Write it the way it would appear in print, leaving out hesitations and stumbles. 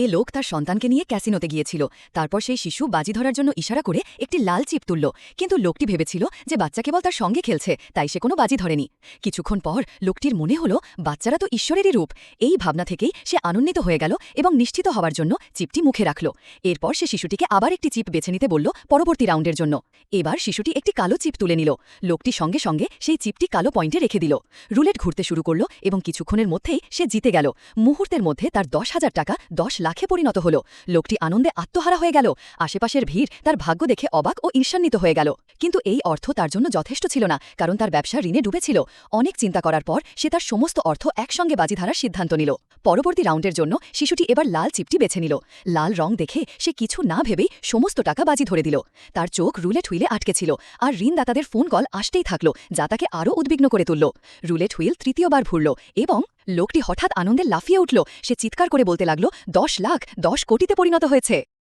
এ লোক তার সন্তানকে নিয়ে ক্যাসিনোতে গিয়েছিল। তারপর সেই শিশু বাজি ধরার জন্য ইশারা করে একটি লাল চিপ তুলল, কিন্তু লোকটি ভেবেছিল যে বাচ্চা কেবল তার সঙ্গে খেলছে, তাই সে কোনো বাজি ধরেনি। কিছুক্ষণ পর লোকটির মনে হল বাচ্চারা তো ঈশ্বরেরই রূপ। এই ভাবনা থেকেই সে আনন্দিত হয়ে গেল এবং নিশ্চিত হওয়ার জন্য চিপটি মুখে রাখল। এরপর সে শিশুটিকে আবার একটি চিপ বেছে নিতে বলল পরবর্তী রাউন্ডের জন্য। এবার শিশুটি একটি কালো চিপ তুলে নিল। লোকটি সঙ্গে সঙ্গে সেই চিপটি কালো পয়েন্টে রেখে দিল। রুলেট ঘুরতে শুরু করল এবং কিছুক্ষণের মধ্যেই সে জিতে গেল। মুহূর্তের মধ্যে তার 10,000 টাকা 10 লাখে পরিণত হল। লোকটি আনন্দে আত্মহারা হয়ে গেল। আশেপাশের ভিড় তার ভাগ্য দেখে অবাক ও ঈর্ষান্বিত হয়ে গেল। কিন্তু এই অর্থ তার জন্য যথেষ্ট ছিল না, কারণ তার ব্যবসা ঋণে ডুবেছিল। অনেক চিন্তা করার পর সে তার সমস্ত অর্থ একসঙ্গে বাজি ধরার সিদ্ধান্ত নিল। পরবর্তী রাউন্ডের জন্য শিশুটি এবার লাল চিপটি বেছে নিল। লাল রং দেখে সে কিছু না ভেবেই সমস্ত টাকা বাজি ধরে দিল। তার চোখ রুলেট হুইলে আটকে ছিল, আর ঋণদাতাদের ফোন কল আসতেই থাকল, যা তাকে আরও উদ্বিগ্ন করে তুলল। রুলেট হুইল তৃতীয়বার ঘুরল এবং লোকটি হঠাৎ আনন্দে লাফিয়ে উঠল। সে চিৎকার করে বলতে লাগল, 10 লাখ 10 কোটিতে পরিণত হয়েছে।